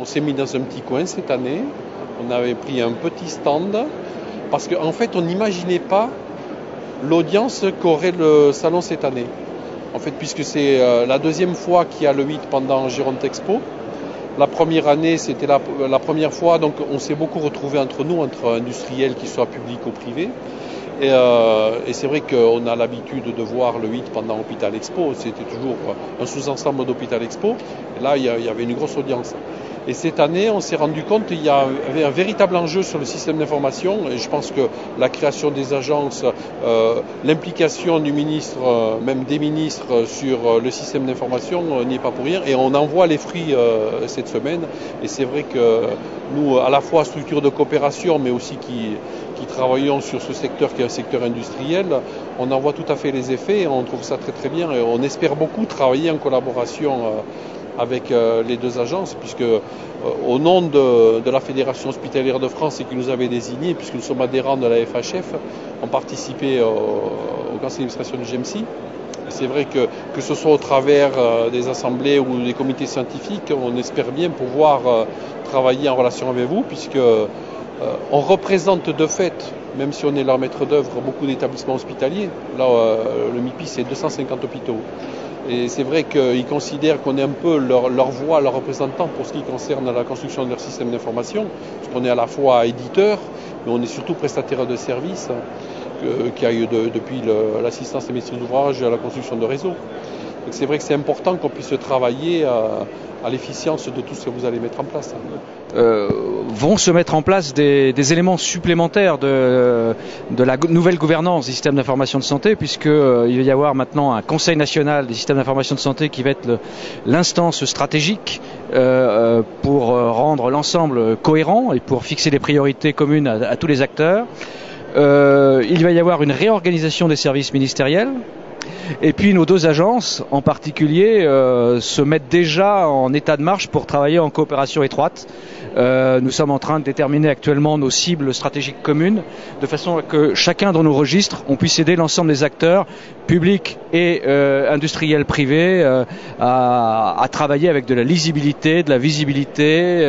On s'est mis dans un petit coin cette année. On avait pris un petit stand parce qu'en fait, on n'imaginait pas l'audience qu'aurait le salon cette année. En fait, puisque c'est la deuxième fois qu'il y a le 8 pendant Gironde Expo. La première année, c'était la première fois, donc on s'est beaucoup retrouvés entre nous, entre industriels, qu'ils soient publics ou privés. Et c'est vrai qu'on a l'habitude de voir le 8 pendant Hôpital Expo, c'était toujours un sous-ensemble d'Hôpital Expo. Et là, il y avait une grosse audience. Et cette année, on s'est rendu compte qu'il y avait un véritable enjeu sur le système d'information. Et je pense que la création des agences, l'implication du ministre, même des ministres sur le système d'information n'y est pas pour rien. Et on en voit les fruits cette semaine. Et c'est vrai que nous, à la fois structure de coopération, mais aussi qui travaillons sur ce secteur qui est un secteur industriel, on en voit tout à fait les effets. Et on trouve ça très très bien. Et on espère beaucoup travailler en collaboration avec les deux agences, puisque au nom de la Fédération hospitalière de France et qui nous avait désignés, puisque nous sommes adhérents de la FHF, on participait au conseil d'administration du GEMSI. C'est vrai que ce soit au travers des assemblées ou des comités scientifiques, on espère bien pouvoir travailler en relation avec vous, puisque on représente de fait, même si on est leur maître d'œuvre, beaucoup d'établissements hospitaliers. Là, le MIPI, c'est 250 hôpitaux. Et c'est vrai qu'ils considèrent qu'on est un peu leur voix, leur représentant pour ce qui concerne la construction de leur système d'information, parce qu'on est à la fois éditeur, mais on est surtout prestataire de services, qui aille depuis l'assistance des maîtrises d'ouvrage à la construction de réseaux. Donc c'est vrai que c'est important qu'on puisse travailler à l'efficience de tout ce que vous allez mettre en place. Vont se mettre en place des éléments supplémentaires de la nouvelle gouvernance des systèmes d'information de santé, puisqu'il va y avoir maintenant un Conseil national des systèmes d'information de santé qui va être l'instance stratégique pour rendre l'ensemble cohérent et pour fixer des priorités communes à tous les acteurs. Il va y avoir une réorganisation des services ministériels. Et puis nos deux agences, en particulier, se mettent déjà en état de marche pour travailler en coopération étroite. Nous sommes en train de déterminer actuellement nos cibles stratégiques communes, de façon à que chacun dans nos registres, on puisse aider l'ensemble des acteurs, publics et industriels privés, à travailler avec de la lisibilité, de la visibilité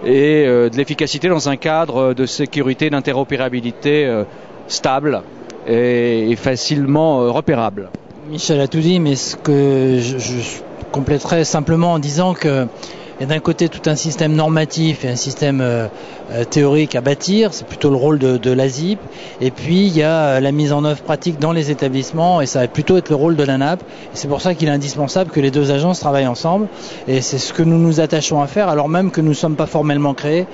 et de l'efficacité dans un cadre de sécurité et d'interopérabilité stable et facilement repérable. Michel a tout dit, mais ce que je compléterai simplement en disant que il y a d'un côté tout un système normatif et un système théorique à bâtir, c'est plutôt le rôle de l'ASIP, et puis il y a la mise en œuvre pratique dans les établissements, et ça va plutôt être le rôle de l'ANAP, et c'est pour ça qu'il est indispensable que les deux agences travaillent ensemble, et c'est ce que nous nous attachons à faire, alors même que nous ne sommes pas formellement créés.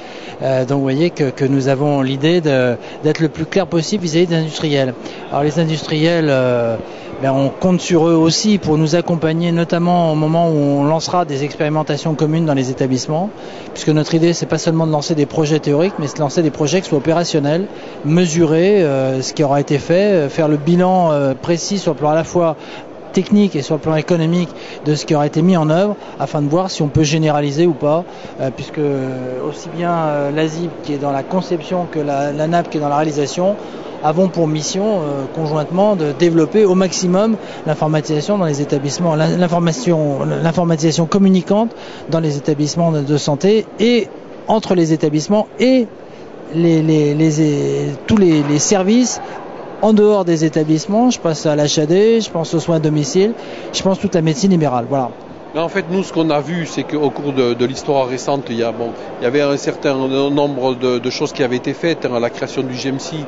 Donc vous voyez que nous avons l'idée d'être le plus clair possible vis-à-vis des industriels. Alors les industriels, on compte sur eux aussi pour nous accompagner, notamment au moment où on lancera des expérimentations communes dans les établissements, puisque notre idée c'est pas seulement de lancer des projets théoriques, mais c'est de lancer des projets qui soient opérationnels, mesurer ce qui aura été fait, faire le bilan précis sur le plan à la fois technique et sur le plan économique de ce qui aura été mis en œuvre, afin de voir si on peut généraliser ou pas, puisque aussi bien l'ASIP qui est dans la conception que l'ANAP qui est dans la réalisation avons pour mission conjointement de développer au maximum l'informatisation dans les établissements, l'informatisation communicante dans les établissements de santé et entre les établissements et tous les services en dehors des établissements. Je pense à l'HAD, je pense aux soins à domicile, je pense toute la médecine libérale. Voilà. En fait, nous, ce qu'on a vu, c'est qu'au cours de l'histoire récente, il y avait un certain nombre de choses qui avaient été faites. La création du GEMSI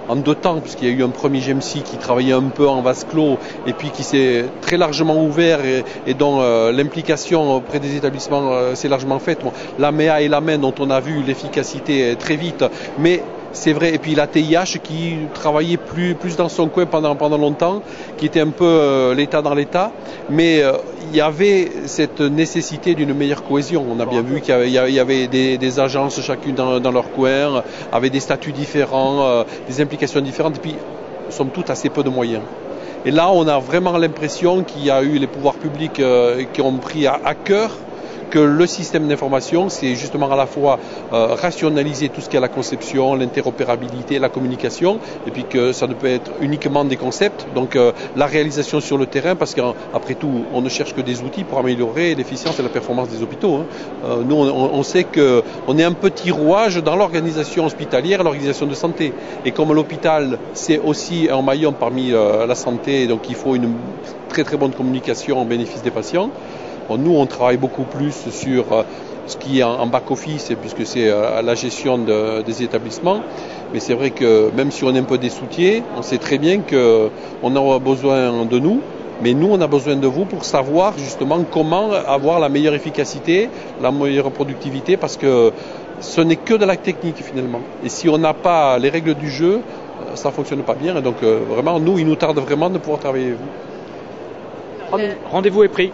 en 2 temps, puisqu'il y a eu un premier GEMSI qui travaillait un peu en vase clos et puis qui s'est très largement ouvert et dont l'implication auprès des établissements s'est largement faite. La MEA et la MEN dont on a vu l'efficacité très vite, mais c'est vrai, et puis la TIH qui travaillait plus dans son coin pendant longtemps, qui était un peu l'État dans l'État, mais il y avait cette nécessité d'une meilleure cohésion. On a bien vu qu'il y avait des agences chacune dans leur coin, avec des statuts différents, des implications différentes, et puis somme toute assez peu de moyens. Et là, on a vraiment l'impression qu'il y a eu les pouvoirs publics qui ont pris à cœur que le système d'information, c'est justement à la fois rationaliser tout ce qui est la conception, l'interopérabilité, la communication, et puis que ça ne peut être uniquement des concepts, donc la réalisation sur le terrain, parce qu'après tout, on ne cherche que des outils pour améliorer l'efficience et la performance des hôpitaux. Nous, on sait qu'on est un petit rouage dans l'organisation hospitalière et l'organisation de santé. Et comme l'hôpital, c'est aussi un maillon parmi la santé, donc il faut une très très bonne communication au bénéfice des patients. Bon, nous, on travaille beaucoup plus sur ce qui est en back-office, puisque c'est la gestion des établissements. Mais c'est vrai que même si on est un peu des soutiers, on sait très bien qu'on aura besoin de nous. Mais nous, on a besoin de vous pour savoir justement comment avoir la meilleure efficacité, la meilleure productivité, parce que ce n'est que de la technique finalement. Et si on n'a pas les règles du jeu, ça ne fonctionne pas bien. Et donc vraiment, nous, il nous tarde vraiment de pouvoir travailler avec vous. Rendez-vous est pris.